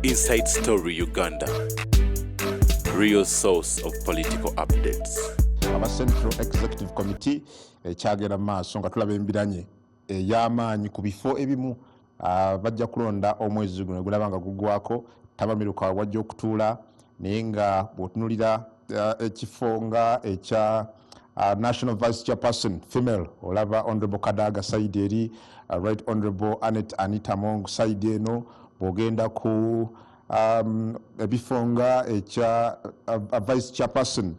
Inside Story Uganda, real source of political updates. Aba Central Executive Committee kyagera maaso nga tulaba embiranye y'amaanyi ku bifo ebimu bajja kulonda omwezi guno gulaba nga gugwako tabamiruka wajja okutuula naye nga bw'otunulira ekifo nga ekya National Vice Chairperson female olava Honorable Kadaga side eri Right Honorable Anita Mong side eno bw'ogenda ku ebifo nga ekya Vice Chairperson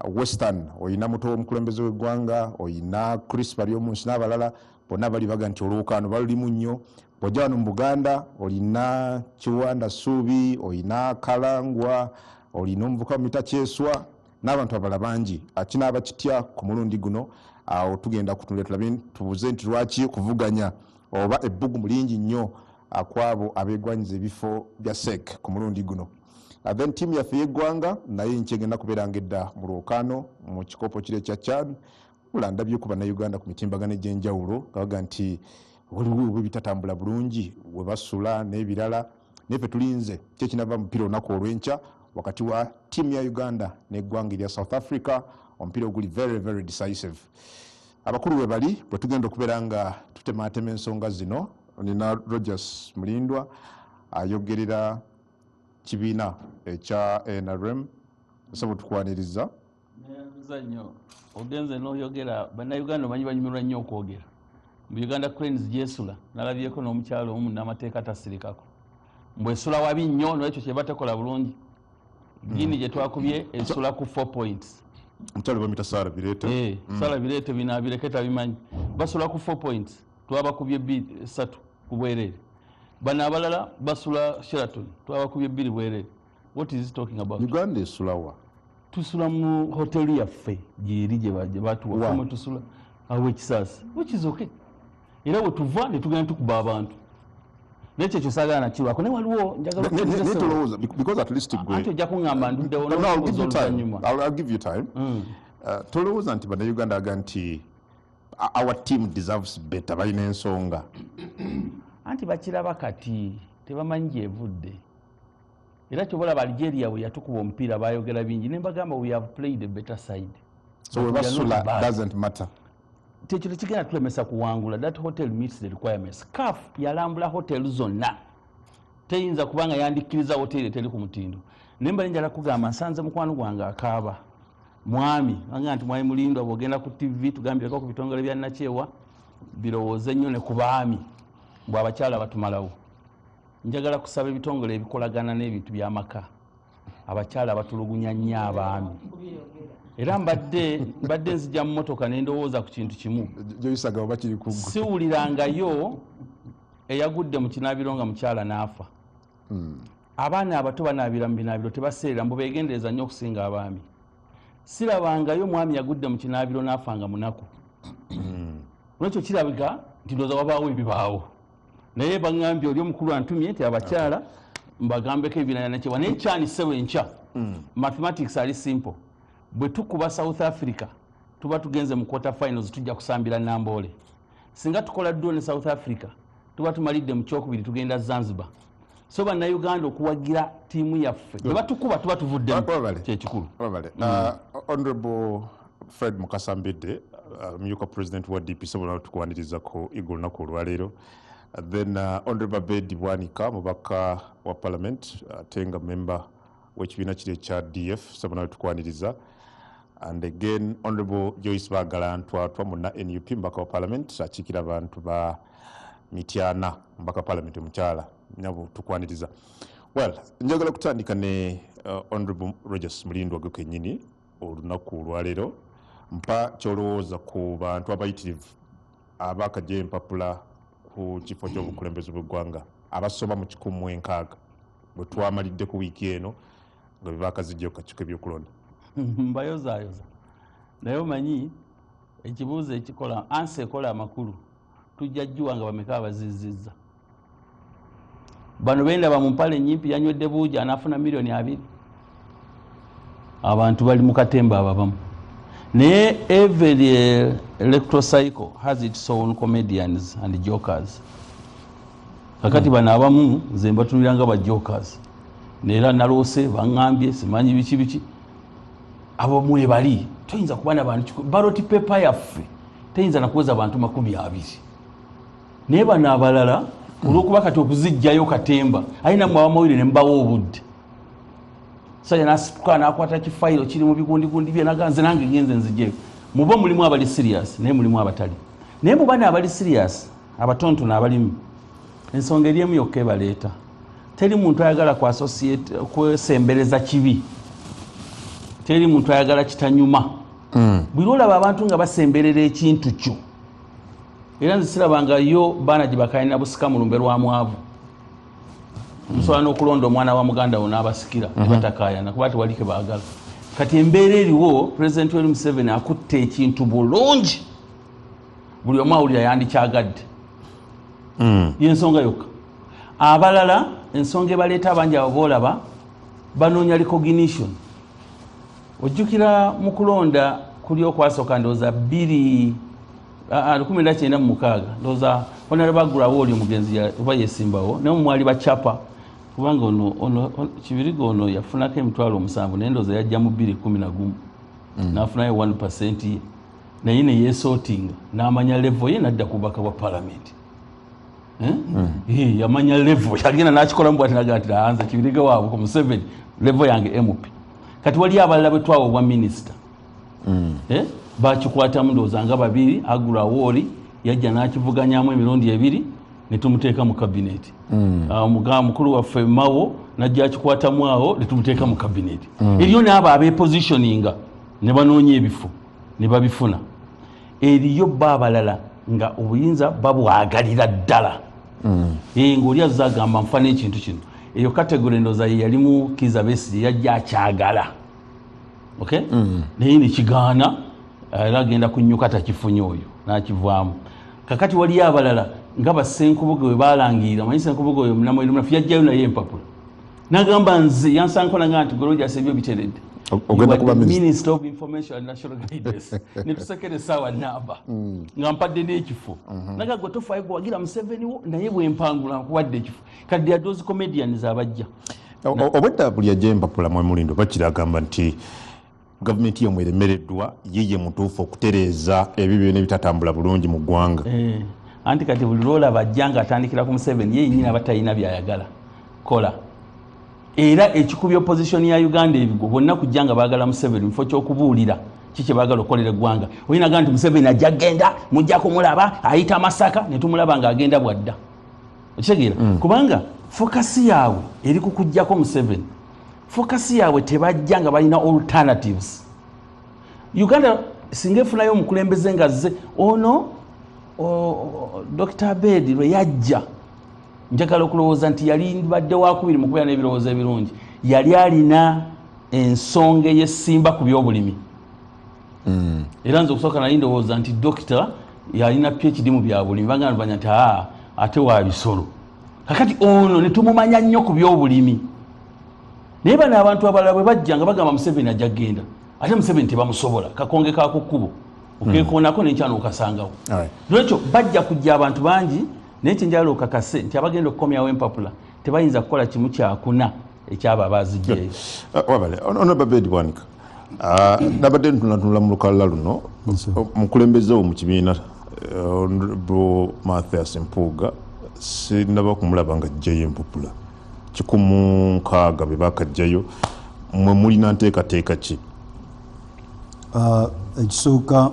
Western oyina muto omukulembeze w'eggwanga oyina Chris bali omunsi n'abalala bonna bali baga nti olwukano balulimu nnyo bw'ojja wano mu Buganda olina Kiwanda Suubi oyina Kalangwa olina omuvuka Mita Kyeswa n'abantu abala bangi kinaaba kitya ku mulundi guno awo tugenda kutunula tulabe tubuze nti lwaki kuvuganya oba ebbugumu lingi nnyo akwabo abeegwanyiza ebifo bya SEC ku mulundi guno. Then team yaffe y'eggwanga naye nkyegenda kubeeranga edda mu lwokaano mu kikopo kire kya CHAN ulandabye ku bannayuganda ku mitimbagano egy'enjawulo gawaga nti waliwo bitatambula bulungi we basula n'ebirala naye ffe tulinze kyekinava mupiira olunaku olw'enkya wakati wa tiimu ya Uganda n'eggwanga erya South Africa omupiira oguli very very decisive. Abakulu we bali bwe tugenda okubeera nga tutemaatema ensonga zino nina Rogers Mulindwa ayogerera kibiina ekya NRM nsaba tukwaniriza nnyo ogenze n'oyogera bannayuganda omanyi banyumirwa nnyo okwogera mu Uganda Cranes gyesula nalabyeko n'omukyalo omu n'amateeka tasirikako mbwesula wabi nnyo n'ekyo kye batekola bulungi gini gye twakubye esula ku 4 points omukyalo bamita Sara Birete Sara Birete binabireketa bimanyi basula ku 4 points twabakubye 3 ku bwerere bana abalala basula Sheraton twabakubye 2 bwerere. What is he talking about? Uganda esulawa tusula mu hoteli yaffe giri gye batuwa kama tusula awe kisasa which is okay era bwe tuva ne tugenda tukuba abantu nekyo kyosagala na kiwako ne waliwo njagala netolowooza because at least gwe anti ojja kuŋŋamba nduddewo I'll give you time tolowooza nti bannayuganda aga nti our team deserves better balina ensonga anti bakiraba kati tebamanyi gyevudde era kyobola Algeria bwe yatukuba omupiira bayogera bingi ne mbagamba we have played a better side so we basula doesn't matter tekyo kigenda tulemesa kuwangula that hotel meets the requirements. CAF yalambula hotel zonna teyinza kubanga yandikkiriza hotel teri ku mutindo nemba njala kugamba nsanze mukwano gwange akaaba mwami anga nti mwami Mulindwa bwogenda ku TV tugambireko ku bitongole bya Nakyewa birowooze nnyo ne ku baami bw'abakyala batumalawo njagala kusaba ebitongole ebikolagana n'ebintu by'amaka abakyala batulugunya nnyo abaami era mbadde nzija mu motoka n'endowooza ku kintu kimu gyoyisaga oba kiri ku siwulirangayo eyagudde mu kinaabiro nga mukyala n'afa abaana abato banaabira mu binaabiro tebaseerera mbu beegendereza nnyo okusinga abaami sirabangayo mwami yagudde mu kinaabiro n'afa nga munaku olwekyo kirabika nti ndowooza wabaawo ebibaawo naye baŋŋambye oli omukulu antumye nti abakyala mbagambeko ebirala Nakyewa naye kyanisewo enkya mathematics ali simple bwe tukuba South Africa tuba tugenze mu quarter finals tujja kusambira Namboole singa tukola draw ne South Africa tuba tumalidde mu kyokubiri tugenda Zanzibar so bannayuganda okuwagira tiimu yaffe bwe batukuba tuba tuvudde kyekikulu. Honorable Fred Mukasambidde myuka president wa DP sobola tukwaniriza ko igulunaku olwaleero then Honorable Bedi Bwanika mubaka wa parliament tenga member w'ekibiina kiri ekya DF sobola tukwaniriza and again Honorable Joyce Bagalantwatwa muna NUP mbaka wa parliament akiikira abantu ba Mityana mbaka parliament omukyala nabo tukwaniriza. Well njagala kutandika ne Honorable Rogers Mulindwa gwe kennyini olunaku olwaleero mpa kyolowooza ku bantu abayitirivu abakajja empapula ku kifo ky'obukulembeze bw'eggwanga abasoma mu 16 bwe twamalidde ku wiiki eno nga bebakazijja ku kakiiko ebyokulonda mbayozaayoza naye omanyi ekibuuzo ekikola ansi ekola amakulu tujja jjuwa nga bameka abazizizza bano bendaba mu mpale ennyimpi yanywedde buuja anaafuna $2,000,000 abantu bali mu katemba ababamu naye every electoral cycle has its own comedians and jokers kakati bano abamu nze mbatunira nga bajokers neera naloose baŋŋambye simanyi biki abo mwebali toyinza kuba nabantu baloti pepa yaffe teyinza nakuweza bantu 20 naye bano abalala olwokuba kati okuzijjayo katemba ayina mu abamawulire ne mbawo obudde sajja nasituka nakwata kifayiro kiri mu bigundigundi bye naganze nange ngenze nzijeyo mubo mulimu abali serious naye mulimu abatali naye mu bana abali serious abatontono abalimu ensonga eri emu yokka ebaleeta teri muntu ayagala ku associate kwesembereza kibi teri muntu ayagala kitanyuma buli olaba abantu nga basemberera ekintu kyo era nze sirabanga yo baana gye bakalina busika mu lumbe lwa mwavu musobola n'okulonda omwana wa muganda wo n'abasikira ne batakaayana kuba tewali ke baagala kati embeera eriwo President Yoweri Museveni akutte ekintu bulungi buli omu awulira yandikyagadde yensonga yokka abalala ensonga ebaleeta abangi abo boolaba banoonya recognition ojjukira mu kulonda kuli okwasooka ndowooza 1996 ndowooza Honorable Agulawooli omugenzi oba yesimbawo naye mwali bacapa kubanga ono Kibiriga ono yafunako emitwalo 7 naye ndowooza yajja mu 2011 n'afunayo 1% ye naye ne yeesootinga n'amanya level ye n'adda ku bubaka bwa palamenti yamanya level yagenda n'akikola mbwati nagatira anza Kibiriga waabwe ku Museveni level yange MP kati wali abalala bwe twawo obwa minisita bakikwatamu ndowooza nga 2 Agulawooli yajja n'akivuganyamu emirundi 2 ne tumuteeka mu kabineti mukulu waffe Mawo najja akikwatamu awo ne tumuteeka mu kabineti eriyo n'abo abepositioninga ne banoonya ebifo ne babifuna eriyo baabalala nga obuyinza babwagalira ddala ng'oli azza agamba nfa n'ekintu kino eyo kategori ndowooza ye yalimu Kizza Besigye yajja akyagala naye nekigaana era agenda kunyuka takifunye oyo n'akivaamu kakati waliyo abalala nga basenkubuge we balangirira manyi senkubuge oyo munafu yajjayo naye empapula n'agamba nze yansankona nga nti Gorojas ebyo biteredde ogenda kuba Minister of Information and National Guidance netusekere sawa namba nga mpadde n'ekifo naga gwe tofaayo gwagira Museveni wo naye bwempangula nkuwadde ekifo kadde yadozi comedians abajja obwedda buli ajja empapula mwe mulindo bakiragamba nti gavumenti yomwe eremereddwa yeye mutuufu okutereeza ebyo n'ebitatambula bulungi mu ggwanga anti kati buli lwolaba ajja nga atandikira ku Museveni ye nyina batalina byayagala kola era ekikubya opposition ya Uganda ebigo bonna kujja nga baagala Museveni mufo ky'okubuulira kiki baagala okukolera eggwanga oyinaga nti Museveni ajja agenda mujja kumulaba ayita Masaka ne tumulaba ng'agenda bwadda okitegeera kubanga fokasi yaabwe eri ku kujjako Museveni fokasi yaabwe tebajja nga balina alternatives Uganda singa efunayo omukulembeze nga zze ono Dr. Abedi lwe yajja njagala okulowooza nti yali badde wakubiri mu kubeera n'ebirowoozo ebirungi yali alina ensonga ey'essimba ku byobulimi era nze okusooka nali ndowooza nti dokita yalina PhD mu byabulimi bagamba banya nti ate wa bisolo kakati ono ne tumumanya nnyo ku byobulimi naye bano abantu abalala bwe bajja nga bagamba Museveni ajja genda ate Museveni tebamusobola kakonge kaako kkubo okeekoonako n'enkyano okasangawo lwekyo bajja kujja abantu bangi naye kyenjala okakase nti abagenda okukomyawo empapula tebayinza kukola kimu kyakuna ekyabo abazijjayo wabale ono Babedi Bwanika nabadde ntunula mu lukalala luno mukulembeze wo mu kibiina Honorable Mathias Mpuuga sinaba kumulaba nga ajjayo empapula 16 be bakajjayo mwe mulina nteekateeka ki ekisooka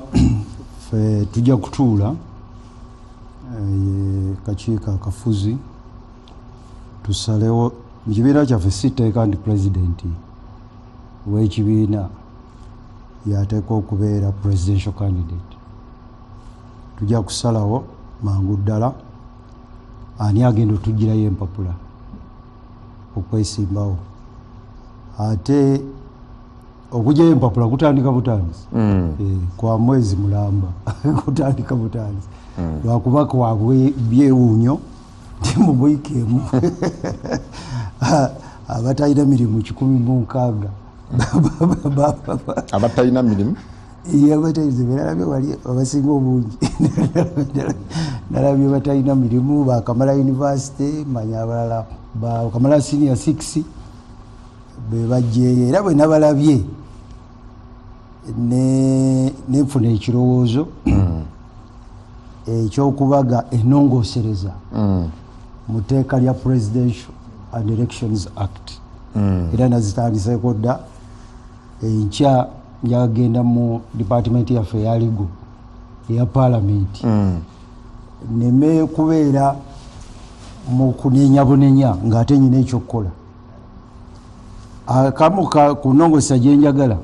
fe tujja kutuula kakiiko akafuzi tusalewo mu kibiina kyaffe siteeka nti pulezidenti w'ekibiina yateeka okubeera presidential candidate tujja kusalawo mangu ddala ani agenda otugirayo empapula okwesimbawo ate okugyayo empapula kutandika butandisi kwa mwezi mulamba kutandika butandisi lwakuba kwabwe byewuunyo nti mumwikeemu abatalina mirimu 16 abatalina mirimu yabataize berabye wali abasinga obungi nalabye batalina mirimu bakamala university manya abalala bakamala senior 6 bebajjeyo era bwe nabalabye nenfuna ekirowoozo ekyokubaga enongosereza mu tteeka lya Presidential and Elections Act era nazitandiseeko dda enkya njagenda mu department yaffe eya ligo eya parliament neme kubeera mu kunenya bunenya ng'ate nyina ekyokukola akamu ku nnongosa gye njagala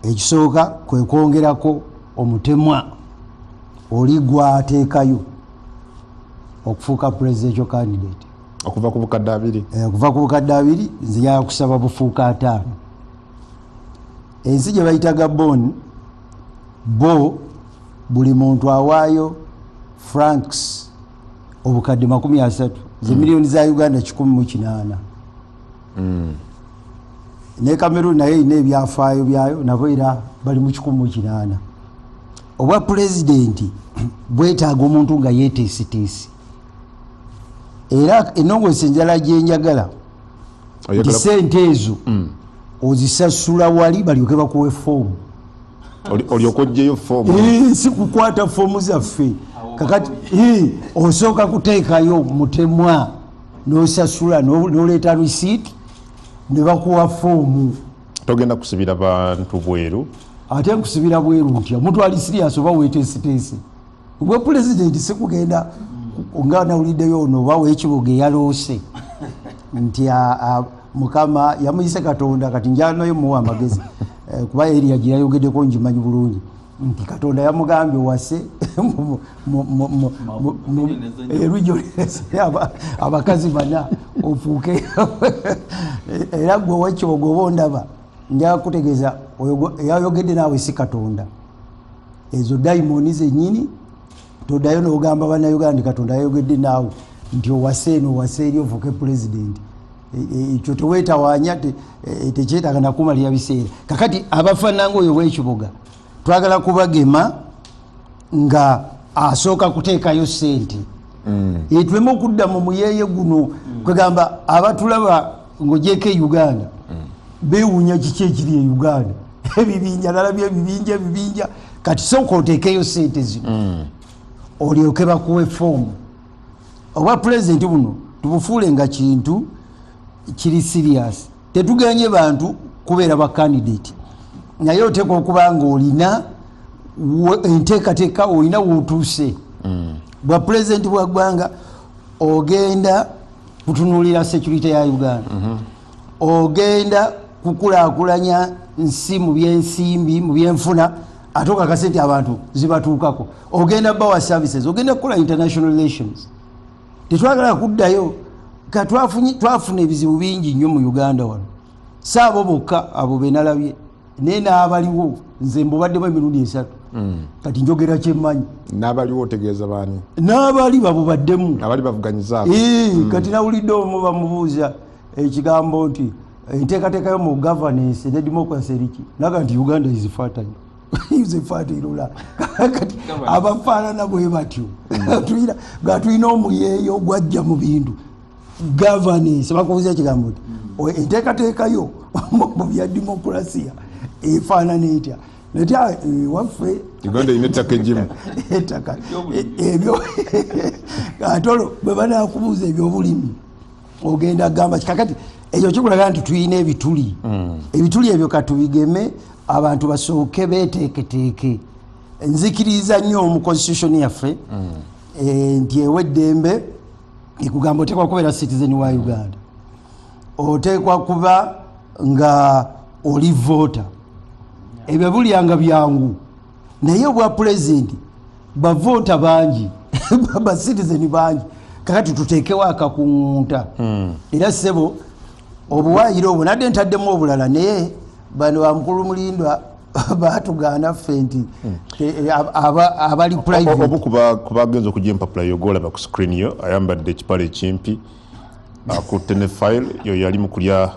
ekisooka kwe kwongerako omutemwa oli gwateekayo okufuuka presidential candidate okuva ku bukadde 2 okuva ku bukadde 2 nze njagala kusaba bufuuka 5 ensi gye bayita Gabon bo buli muntu awaayo francs obukadde 30 ze miliyoni za Uganda 108 ne Cameroon naye ine ebyafaayo byayo nabo era bali mu 108 obwa pulezidenti bwetaaga omuntu nga yeeteesiteesi era ennongoose enjala gye njagala nti sente ezo ozisasula wali balyoke bakuwe foomu olyoka ojjeyo foomu si kukwata foomu zaffe kakati osooka kuteekayo mutemwa n'osasula n'oleeta risiiti ne bakuwa foomu togenda kusibira bantu bweru ate nkusibira bweru ntya omuntu ali sirias oba weeteesiteesi obwa pulezidenti si kugenda nga nawuliddeyo ono oba w'ekibuga eyaloose nti mukama yamuyise Katonda kati njanayo muwa amagezi kuba eriya gye yayogeddeko ngimanyi bulungi nti Katonda yamugambye wase erujolese abakazi bana ofuuke era gwe wekyogo oba ondaba njakutegeeza eyayogedde naawe si Katonda ezo dayimoni zenyini toddayo n'ogamba bannayuganda Katonda yayogedde naawe nti owase eno owase eri ofuuke pulezidenti ekyo teweetawaanya tekyetaaga nakumalira biseera kakati abafaananga oyo w'ekibuga twagala kubagema nga asooka kuteekayo ssente tuleme okudda mu muyeeye guno kwegamba abatulaba ng'ogyeko e Uganda beewuunya kiki ekiri e Uganda ebibinja nalabye ebibinja kati sooka oteekeyo ssente zino olyoke bakuwe foomu obwa pulezidenti buno tubufuule nga kintu kiri serious tetuganye bantu kubeera ba candidate naye oteekwa okuba nga olina enteekateeka olina wootuuse bwa pulezidenti bwa ggwanga ogenda kutunuulira security ya Uganda ogenda kukulaakulanya nsi mu byensimbi mu byenfuna ate okakase nti abantu zibatuukako ogenda bawa services ogenda kukola international relations tetwagala kuddayo ka twafuna ebizibu bingi nnyo mu Uganda wano saabo bokka abo benalabye naye n'abaliwo nze mbubaddemu emirundi 3 kati njogera kyemmanyi n'abaliwo otegeeza baani n'abali babubaddemu abali bavuganyizaako kati nawulidde omu bamubuuza ekigambo nti enteekateeka yo mu governance ne democracy eriki naga nti Uganda is fertile is fertile kati abafaanana bwe batyo nga tulina omuyeeyo gwajja mu bintu governance bakubuuza ekigambo nti enteekateeka yo mu bya demokrasiya efaanana etya netya waffe Uganda ine ettaka egimu ettaka ebyo atolo bwe banakubuuza ebyobulimi ogenda gamba kakati ekyo kikulaga nti tulina ebituli ebituli ebyo katubigeme abantu basooke beeteeketeeke nzikiriza nnyo mu constitution yaffe nti eweddembe ekugamba oteekwa kubeera citizen wa Uganda oteekwa kuba nga oli voter ebyo bulyanga byangu naye obwa pulezidenti bavota bangi ba citizen bangi kakati tuteekewo akakunta era ssebo obuwaayiro obwo nadde ntaddemu obulala naye bano bamukulu mulindwa batugaana ffe nti abali private obu kubagenza okujja empapula yogolaba ku screen yo ayambadde ekipale ekimpi akutte ne file yo yali mu kulya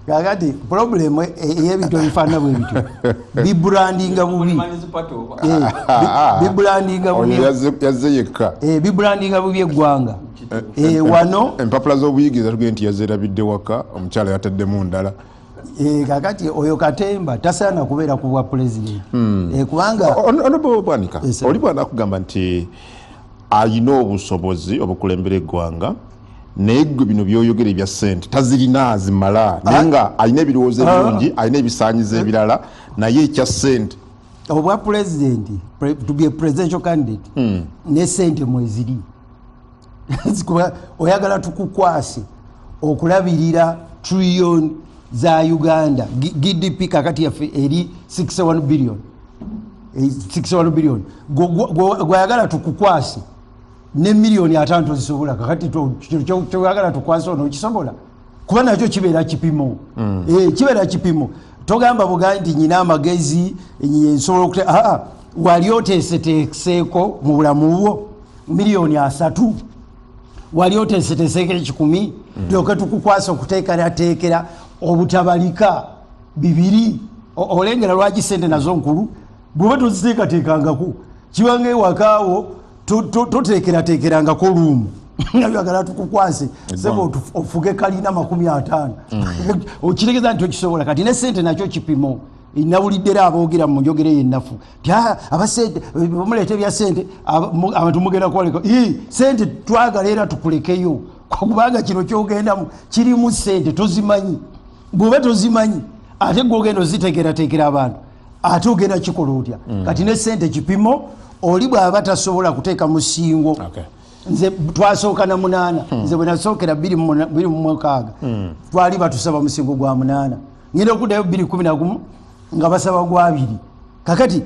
kakati problem ey'ebintu ebifaanana bwe bityo bibrandinga bubi bibrandinga bubi yazze yekka bibrandinga bubi eggwanga wano empapula z'obuyigiriza tugende nti yazerabidde waka omukyala yataddemu ndala kakati oyo Katemba tasaana kubeera ku bwa pulezidenti kubanga Honorable Bwanika oli bwana akugamba nti ayina obusobozi obukulembera eggwanga naye gwe bino byoyogera ebya ssente tazirina azimala naye nga alina ebirowoozo ebirungi alina ebisaanyizo ebirala naye ekya ssente obwa pulezidenti to be a presidential candidate ne ssente mweziri oyagala tukukwase okulabirira trillion za Uganda GDP kakati yaffe eri 61 billion gwayagala tukukwase ne million 5 zisobola kakati toyagala tukwase ono kisobola kuba nakyo kibeera kipimo kibeera kipimo togamba buga nti nyina amagezi nsobola wali oteeseteeseeko mu bulamu bwo million 3 wali oteeseteeseeko 10 lyoke tukukwasa okuteekerateekera obutabalika 2 olengera lwaki sente nazo nkulu bweba toziteekateekangako kibanga ewakaawo toteekerateekerangako luumu nga byagala tukukwase sebo ofuge kalina 50 okitegeeza nti okisobola kati ne sente nakyo kipimo nawuliddera aboogera mu njogera yennafu ti abasente bamuleeta ebya sente abantu mugenda kwoleka sente twagala era tukulekeyo kubanga kino kyogendamu kirimu sente tozimanyi bw'oba tozimanyi ate gwogenda oziteekerateekera abantu ate ogenda kikola otya kati ne sente kipimo oli bw'aba tasobola kuteeka musingo nze twasooka na 8 nze bwe nasookera 26 twali batusaba musingo gwa 8 ngenda okuddayo 2011 nga basaba gwa 2 kakati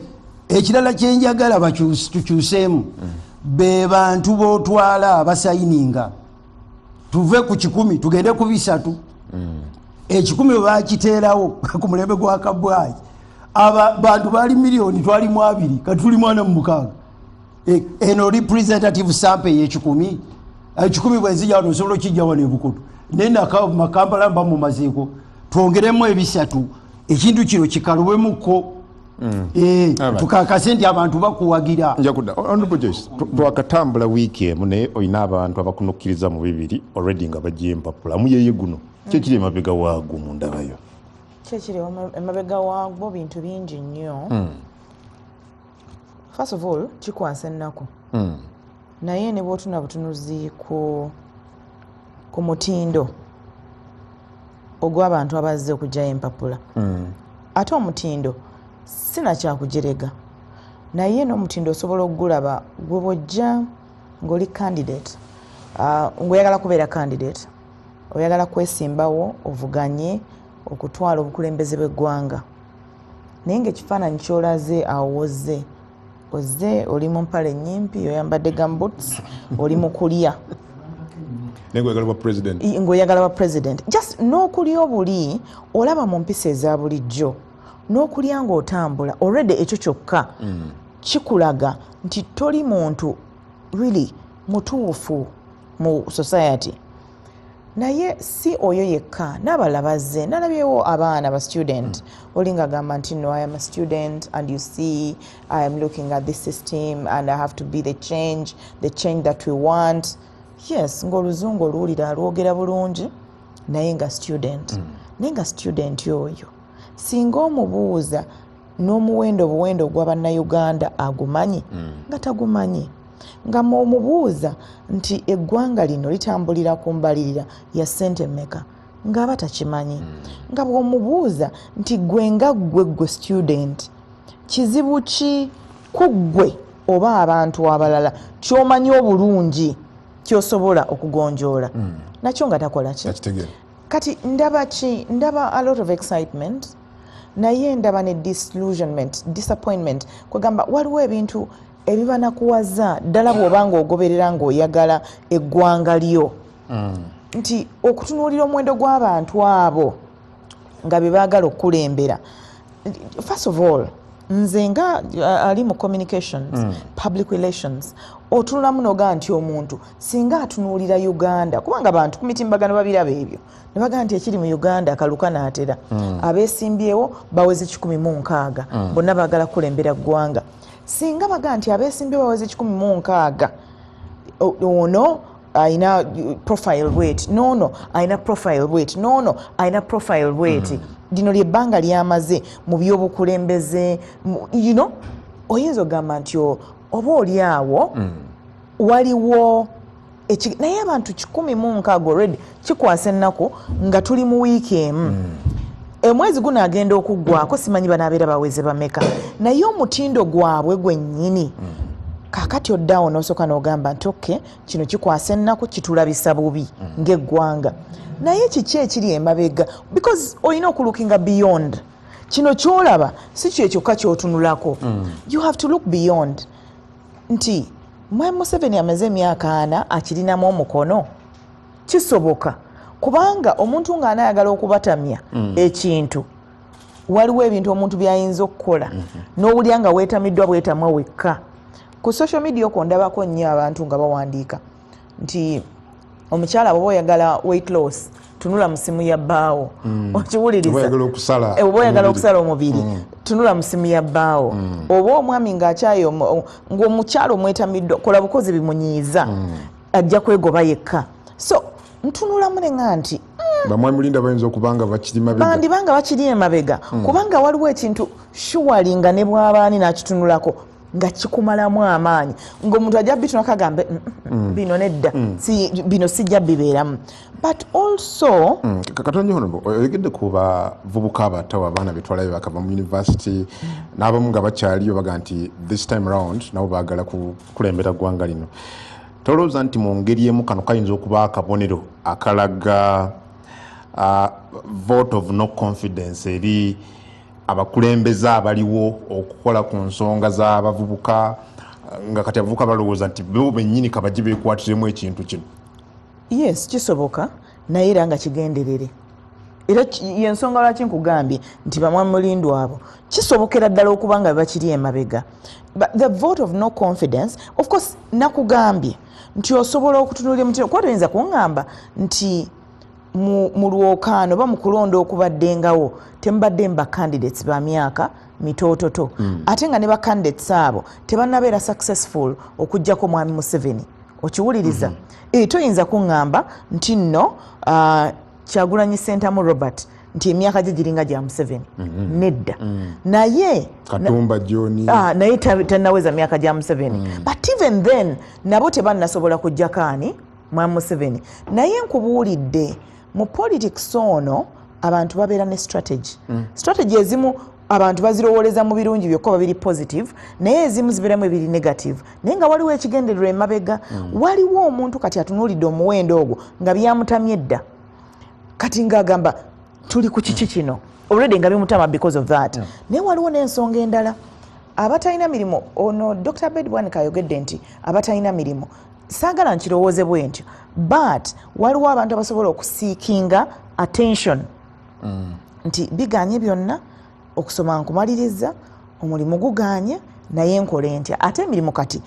ekirala kyenjagala bakyuseemu be bantu bootwala abasayininga tuve ku 10 tugende ku 3 ekikumi bakiteerawo ku mulembe gwa Kabwayi bantu bali miliyoni twali mu 2 kati tuli 46 eno representative sample y'ekikumi bwenzija wano osobola okijja wano ebukutu naye Kampala mba mumazeeko twongeremu 3 ekintu kino kikalubwemukko tukakase nti abantu bakuwagira njakudda Honorable Joyce twakatambula wiiki emu naye olina abantu abakunukkiriza mu 2 already nga bajja empapula muyeye guno kyekiri emabega waagwo mu ndabayo kyekiri emabega waagwo bintu bingi nnyo first of all kikwasa ennaku naye ne bwotuna butunuzi ku mutindo ogw'abantu abazze okujjayo empapula ate omutindo sinakyakujerega naye n'omutindo osobola okugulaba gwe bwojja ng'oli candidate ng'oyagala kubeera candidate oyagala kwesimbawo ovuganye okutwala obukulembeze bw'eggwanga naye ng'ekifaananyi ky'olaze awo ozze oli mu mpale ennyimpi oyambadde gumboots oli mu kulya ng'oyagala bwa president just n'okulya obuli olaba mu mpisa eza bulijjo n'okulya ng'otambula already ekyo kyokka kikulaga nti toli muntu really mutuufu mu society naye si oyo yekka n'abalala bazze nalabyewo abaana ba student olinga gamba nti no I am a student and you see I am looking at this system and I have to be the change that we want. Yes, ng'oluzungu oluwulira alwogera bulungi naye nga student naye nga student oyo singa omubuuza n'omuwendo gwa bannayuganda agumanyi nga tagumanyi nga omubuuza nti eggwanga lino litambulira ku mbalirira ya ssente mmeka ng'aba takimanyi nga bw'omubuuza nti gwe student kizibu ki ku ggwe oba abantu abalala ky'omanyi obulungi kyosobola okugonjoola nakyo nga takola ki kati ndaba a lot of excitement naye ndaba ne disappointment kwegamba waliwo ebintu ebibanakuwaza ddala bw'oba ng'ogoberera ng'oyagala eggwanga lyo nti okutunuulira omuwendo gw'abantu abo nga be baagala okukulembera first of all nze nga ali mu communications public relations otunulamu noga nti omuntu singa atunuulira Uganda kubanga abantu ku mitimbagano babiraba ebyo ne baga nti ekiri mu Uganda akaluka n'atera abeesimbyewo baweze 16 bonna baagala kulembera ggwanga singa baga nti abeesimbyewo baweze 16 ono aina profile weight no aina profile weight no aina profile weight dino lyebbanga lyamaze mu byobukulembeze oyinza ogamba nti oba oli awo waliwo naye abantu 16 already kikwasa ennaku nga tuli mu wiiki emu omwezi guno agenda okuggwako simanyi banaabeera baweze bameka naye omutindo gwabwe gwennyini kakati oddawo n'osooka n'ogamba nti oke kino kikwasa ennaku kitulabisa bubi ng'eggwanga naye kiki ekiri emabega because olina okulukinga beyond kino kyolaba si kyo kyokka kyotunulako you have to look beyond nti Mwai Museveni ameze emyaka 4 akirinamu omukono kisoboka kubanga omuntu ng'anaayagala okubatamya ekintu waliwo ebintu omuntu byayinza okukola n'owulira nga weetamiddwa bwetamwa wekka ku social media okwo ndabako nnyo abantu nga bawandiika nti omukyala bw'oba oyagala weight loss tunula mu simu ya bbaawo okiwuliriza oba oyagala okusala omubiri tunula mu simu ya bbaawo oba omwami ng'akyayo ng'omukyala omwetamiddwa kola bukozi bimunyiiza ajja kwegoba yekka so ntunulamu nenga nti bamwami mulinda bayinza okubanga bakiri mabega bandibanga bakiri emabega kubanga waliwo ekintu shuwali nga ne bw'abaani n'akitunulako nga kikumalamu amaanyi ng'omuntu ajja bitunako agambe bino nedda bino sijja bibeeramu but also katonyi hono oyogedde ku bavubuka abato abaana betwalayo bakava mu university n'abamu nga bakyaliyo baga nti this time round nabo baagala kulembera ggwanga lino tolowooza nti mu ngeri emu kano kayinza okuba akabonero akalaga vote of no confidence eri abakulembeze abaliwo okukola ku nsonga z'abavubuka nga kati abavubuka balowooza nti bo bennyini kabajje beekwatiremu ekintu kino yes kisoboka naye era nga kigenderere era yensonga lwaki nkugambye nti bamwami mulindwa abo kisobokera ddala okuba nga bakiri emabega the vote of no confidence of course nakugambye nti osobola okutunulira mutino kuba toyinza kuŋŋamba nti mu lwokaano oba mu kulonda okubaddengawo temubadde mu bacandidates ba myaka mitoototo ate nga ne bacandidates abo tebannabeera successful okugjako mwami Museveni okiwuliriza toyinza kuŋŋamba nti nno Kyagulanyi Ssentamu Robert nti emyaka gye giringa gya Museveni nedda naye Katumba John naye tannaweza myaka gya Museveni but even then nabo tebannasobola kujjakaani mwami Museveni naye nkubuulidde mu politics ono abantu babeera ne strategy strategy ezimu abantu bazirowooleza mu birungi byokka babiri positive naye ezimu zibeeramu ebiri negative naye nga waliwo ekigendererwa emabega waliwo omuntu kati atunuulidde omuwendo ogwo nga byamutamye edda kati ng'agamba tuli ku kiki kino already nga bimutama because of that naye waliwo n'ensonga endala abatalina mirimu ono Dr. Bedwan kayogedde nti abatalina mirimu saagala nkirowooze bwe ntyo but waliwo abantu abasobola okusiikinga attention nti biganye byonna okusoma nkumaliriza omulimu guganye naye nkole ntya ate emirimu kati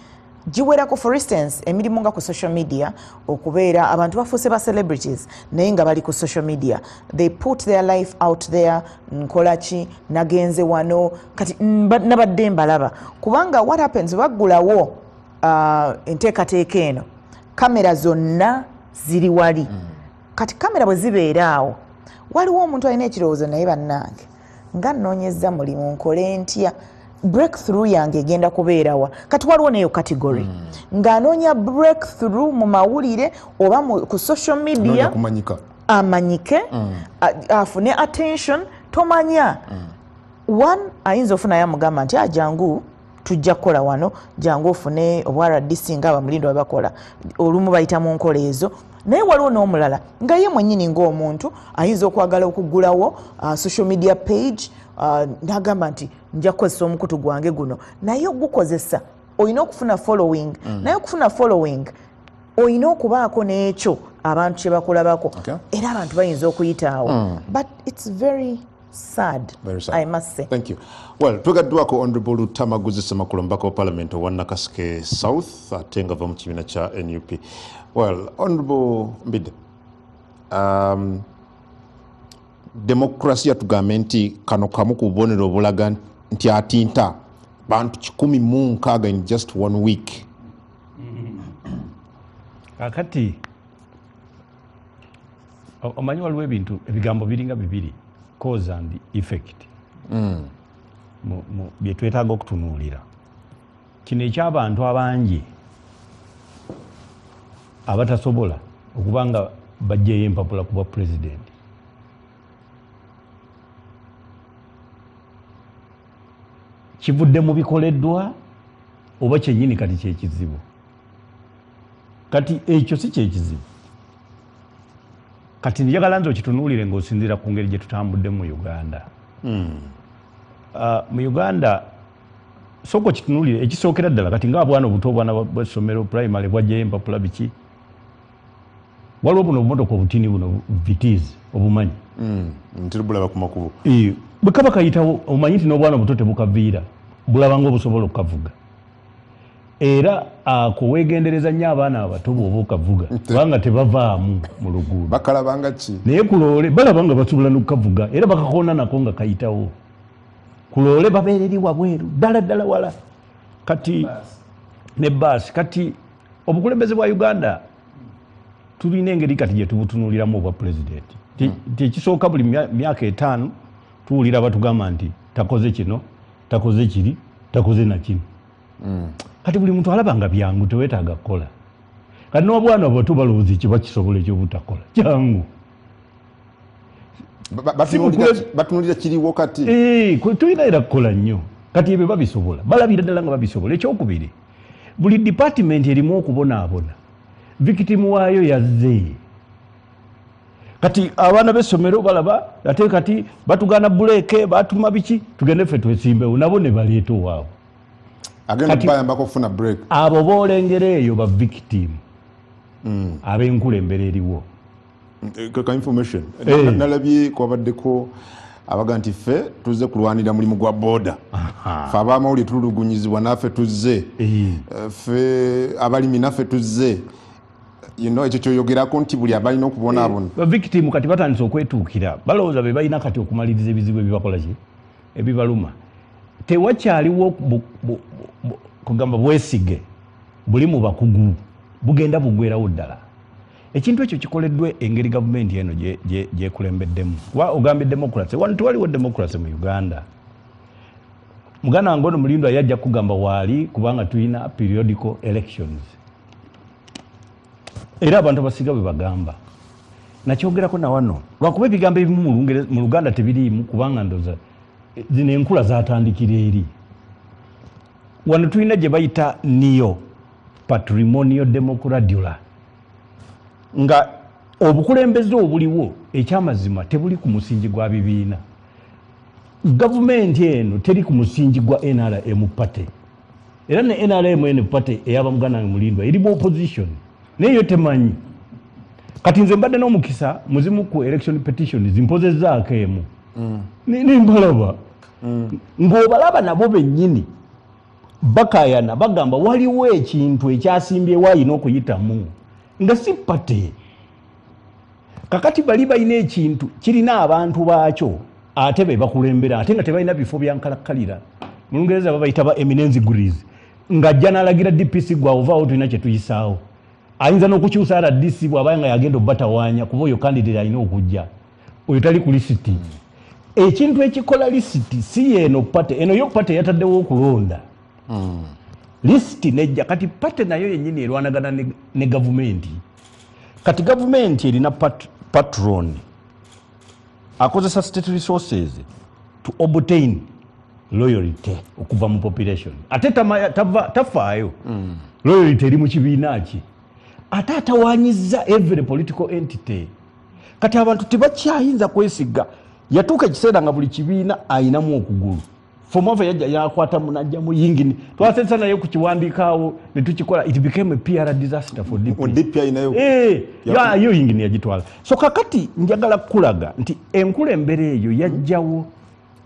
giwerako for instance emirimu nga ku social media okubeera abantu bafuuse ba celebrities naye nga bali ku social media they put their life out there nkolaki nagenze wano kati nabadde mbalaba kubanga what happens baggulawo enteekateeka eno kamera zonna ziri wali kati kamera bwe zibeera awo waliwo omuntu alina ekirowoozo naye bannange nga nnoonyezza mulimu nkole ntya breakthrough yange egenda kubeerawa kati waliwo neyo category ng'anoonya breakthrough mu mawulire oba ku social media amanyike afune attention tomanya one ayinza ofunayo amugamba nti ajangu tujja kukola wano jangu ofune obwa RDC nga abamulindo babakola olumu bayita mu nkola ezo naye waliwo n'omulala nga ye mwennyini ng'omuntu ayinza okwagala okuggulawo social media page n'agamba nti nja kukozesa omukutu gwange guno naye ogukozesa olina okufuna following naye okufuna following olina okubaako n'ekyo abantu kye bakulabako era abantu bayinza okuyitaawo but it's very sad, Very sad. I must say. Thank you. Well, tugaddwako Honorable Lutamaguzi Ssemakula mbaka wa Parliament wa Nakaseke South ate nga ava mu kibiina kya NUP. Well, Honorable Mbidde, demokrasi yatugambye nti kano kamu ku bubonero obulaga nti atinta bantu 160 in just 1 week. Akati omanyi waliwo ebintu ebigambo biringa bibiri, cause and effect. Bye twetaaga okutunuulira. Kino eky'abantu abangi abatasobola okuba nga bajjayo empapula kuba president. Kivudde mu bikoleddwa oba kyennyini kati kyekizibu? Kati ekyo si kyekizibu. Kati njagala nze okitunuulire ng'osinziira ku ngeri gye tutambudde mu Uganda. Mu Uganda sooka okitunuulire ekisookera ddala kati ng'abwana obuto obwana bw'essomero primary bwajjayo empapula biki. Waliwo buno obumotoka obutini buno vitizi obumanyi. Ntibulaba ku makubo. Bwe kaba kayitawo omanyi nti n'obwana obuto tebukaviira bulaba ng'obusobola okukavuga. Era ako weegendereza nnyo abaana abato bw'oba okavuga kubanga tebavaamu mu luguudo. Bakalabanga ki? Naye ku loole balaba nga basobola n'okukavuga era bakakoona nako nga kayitawo. Ku loole babeera eri wabweru ddala wala. Kati ne baasi kati obukulembeze bwa Uganda tulina engeri kati gye tubutunuuliramu obwa pulezidenti. Tekisooka buli myaka 5 tuwulira batugamba nti takoze kino, takoze kiri, takoze na kino. Kati buli muntu alaba nga byangu teweetaaga kukola. Kati n'obwana obuto balowooza kiba kisobola ekyobutakola kyangu. Batunuulira kiriwo kati. Tulina era kukola nnyo. Kati ebyo babisobola. Balabira ddala nga babisobola. Ekyokubiri, buli department erimu okubonaabona. Victim waayo yazze. Kati abaana b'essomero balaba ate kati batugana buleeke batuma biki tugende ffe twesimbewo nabo ne baleeta owaabwe. Agenda bayambako okufuna break. Abo boolengera eyo ba victim. Ab'enkulembera eriwo. Kaka information. Nalabye kwabaddeko abaga nti ffe tuzze kulwanira mulimu gwa boda. Ffe ab'amawulire tululugunyizibwa naffe tuzze. Ffe abalimi naffe tuzze. Ekyo kyoyogerako nti buli abalina okubonaabona. Ba victim kati batandise okwetuukira. Balowooza be balina kati okumaliriza ebizibu ebibakola ki? Ebibaluma. Tewakyaliwo kugamba bwesige buli mu bakugu bugenda bugwerawo ddala. Ekintu ekyo kikoleddwe engeri gavumenti eno gyekulembeddemu. Ogambye democracy. Wano tewaliwo democracy mu Uganda. Muganda wange ono Mulindwa yajja kugamba waali kubanga tulina periodical elections. Era abantu abasiga bwe bagamba. Nakyogerako na wano. Lwakuba ebigambo ebimu mu Luganda tebiriimu kubanga ndoza zino enkula zatandikira eri. Wano tulina gye bayita neo patrimonial democradula. Nga obukulembeze obuliwo ekyamazima tebuli ku musingi gwa bibiina. Gavumenti eno teri ku musingi gwa NRM party. Era ne NRM party eyaba Muganda wange Mulindwa eri mu opposition. Neyo temanyi. Kati nze mbadde n'omukisa muzimu ku election petition zimpozezzaako emu. Nimbalaba. Ng'obalaba nabo bennyini bakayana bagamba waliwo ekintu ekyasimbyewo ayina okuyitamu nga si pate. Kakati bali balina ekintu kirina abantu baakyo ate be bakulembera ate nga tebalina bifo byankalakkalira. Mu Lungereza babayita ba eminence degrees. Ng'ajja n'alagira DPC gwa ovaawo tulina kye tuyisaawo. Ayinza n'okukyusa RDC bw'abanga nga yagenda obbatawaanya kuba oyo candidate alina okujja. Oyo tali ku lisiti. Ekintu ekikola lisiti si yeeno pate. Eno yo pate yataddewo okulonda. Lisiti nejja kati pate nayo yennyini erwanagana ne gavumenti. Kati gavumenti erina patron akozesa state resources to obtain loyalty okuva mu population. Ate tafaayo loyalty eri mu kibiina ki. Ate atawaanyizza every political entity. Kati abantu tebakyayinza kwesiga. Yatuuka ekiseera nga buli kibiina ayinamu okugulu. fomofa yajja yakwata munajja muyingini twasesa naye ku kiwandiikaawo ne tukikola it became a PR disaster for DPI nayo yo yingini yagitwala. So kakati njagala kulaga nti enkulembera eyo yajjawo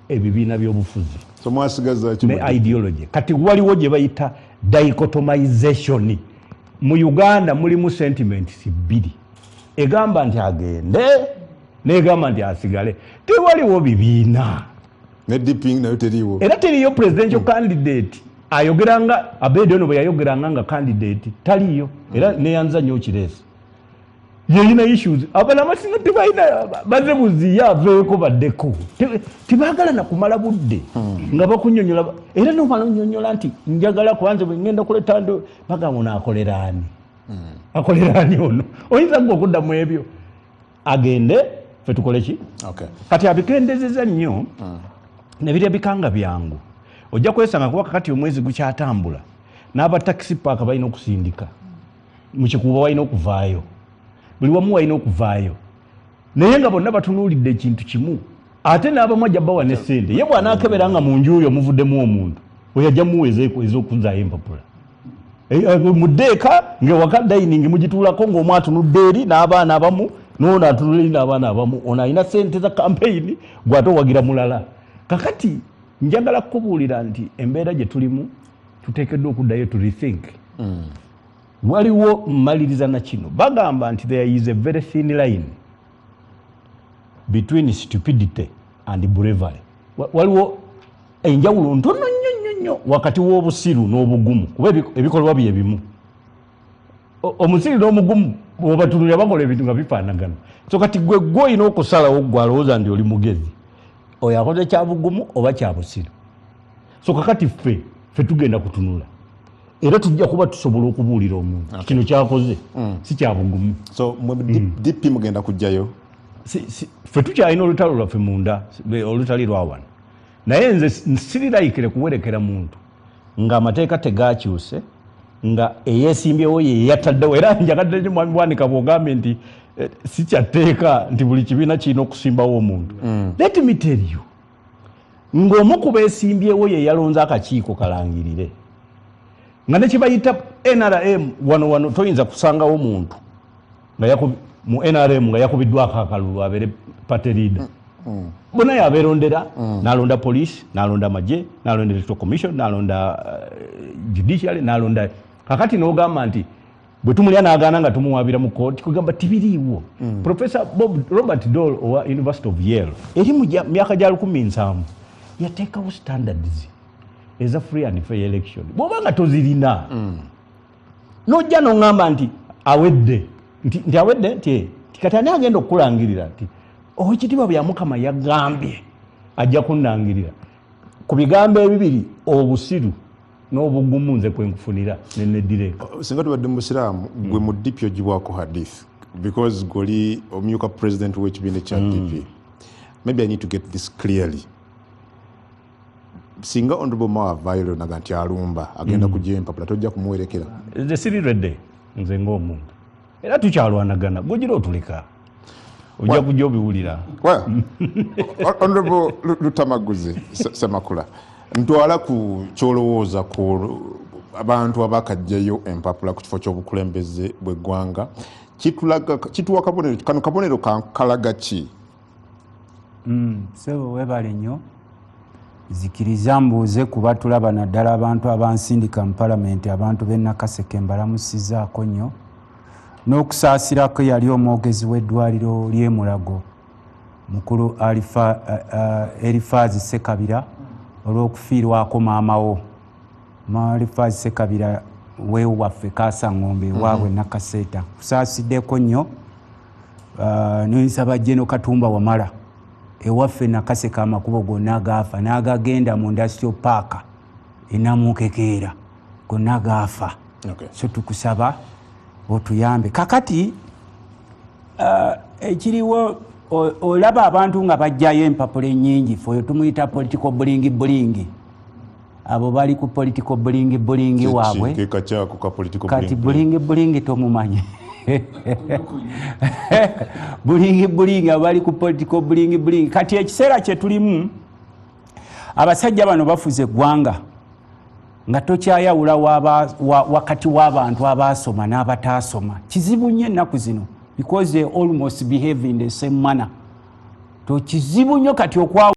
ebibiina by'obufuzi so mwasigaza ne ideology kati waliwo gye bayita dichotomization. Mu Uganda mulimu sentiments bbiri egamba nti agende negamba nti asigale tewaliwo bibiina ne DP nayo teriwo era teriyo presidential candidate ayogeranga Abedi ono bwe yayogeranga nga candidate taliyo era neyanza nnyo kireesi yeyina issues abalama singa tebalina baze buziya aveeko baddeko tebagala nakumala budde nga bakunyonyola era nomala onyonyola nti njagala kubanza bwe ngenda kuleta ndo bagamba naakoleraani akoleraani ono oyinza gwe okudda mu ebyo agende fe tukole ki kati abikendezeza nnyo nebirya bikanga byangu ojja kwesanga kuba kakati omwezi gukyatambula n'abataxi paaka balina okusindika mu kikuubo balina okuvaayo buli wamu walina okuvaayo naye nga bonna batunuulidde ekintu kimu ate n'abamu ajja bawa ne ssente ye bw'anaakebera nga mu nju oyo muvuddemu omuntu oyo ajja muweeza ez'okuzaayo empapula muddeeka ng'ewaka dayiningi mugituulako ng'omu atunudde eri n'abaana abamu n'ono atunudde eri n'abaana abamu ono alina ssente za kampeyini gw'ate owagira mulala. Kakati njagala kukubuulira nti embeera gye tulimu tuteekeddwa okuddayo to rethink. Waliwo mmaliriza na kino bagamba nti there is a very thin line between stupidity and bravery. Waliwo enjawulo ntono nnyo wakati w'obusiru n'obugumu kuba ebikolwa bye bimu. Omusiru n'omugumu bw'obatunulira bakola ebintu nga bifaanagana. So kati gwe olina okusalawo gw'alowooza nti oli mugezi oyo akoze kya bugumu oba kya busiru. So kakati ffe tugenda kutunula era tujja kuba tusobola okubuulira omuntu kino kyakoze si kya bugumu. So DP mugenda kujjayo ffe tukyalina olutalo lwaffe munda olutali lwawano naye nze sirirayikire kuwerekera muntu ng'amateeka tegakyuse nga eyeesimbyewo ye yataddewo era njagadde nnyo mwami bwanika bw'ogambye nti si kyatteeka nti buli kibiina kirina okusimbawo omuntu. Let me tell you ng'omu ku beesimbyewo ye yalonze akakiiko kalangirire nga ne kibayita NRM wano toyinza kusangawo muntu nga mu NRM nga yakubiddwako akalulu abeere party leader. Bonna yabeerondera n'alonda police n'alonda magye n'alonda electoral commission n'alonda judiciary n'alonda kakati n'ogamba nti bwe tumulya n'agaana nga tumuwaabira mu kooti kugamba tibiriiwo. Professor Robert Dole owa University of Yale eri mu myaka gya 17 yateekawo standards eza free and fair election bw'oba nga tozirina n'ojja n'oŋŋamba nti awedde nti awedde nti kati ani agenda okukulangirira nti Oweekitiibwa bya Mukama yagambye ajja kunnangirira ku bigambo ebibiri obusiru n'obugumu nze kwe nkufunira ne direka. Singa tubadde musiraamu gwe mu DP ogibwako hadith because goli omyuka president w'ekibiina kya DP. Maybe I need to get this clearly. Singa Honorable Mawa Vailo naga nti alumba agenda kujja empapula tojja kumuwerekera. Nze siriredde nze ng'omuntu era tukyalwanagana gwogira otuleka ojja kujja obiwulira. Honorable Lutamaguzi Semakula ntwala ku kyolowooza ku abantu abakajjayo empapula ku kifo ky'obukulembeze bw'eggwanga kituwa kabonero kalaga ki? Sebo webale nnyo zikiriza mbuuze kuba tulaba naddala abantu abansindika mu palamenti abantu b'e Nakaseke mbalamusizaako nnyo n'okusaasirako yali omwogezi w'eddwaliro ly'e Mulago mukulu Elifaazi Ssekabira olw'okufiirwako maamawo Elifaazi Ssekabira weewaffe Kaasaŋŋombe waabwe Nakaseeta kusaasiddeko nnyo n'ensaba Jeno Katumba Wamala ewaffe Nakaseka amakubo gonna agaafa n'agagenda mu Industrial Park e Namukekeera gonna agaafa. So tukusaba otuyambe kakati ekiriwo olaba abantu nga bajjayo empapula ennyingi fe tumuyita political bulingi abo bali ku political bulingi waabwe kati bulingi tomumanyi bulingi abali ku political bulingi kati ekiseera kye tulimu abasajja bano bafuze eggwanga nga tokyayawula wakati w'abantu abaasoma n'abataasoma. Kizibu nnyo ennaku zino because they almost behave in the same manner. Kizibu nnyo kati okwawa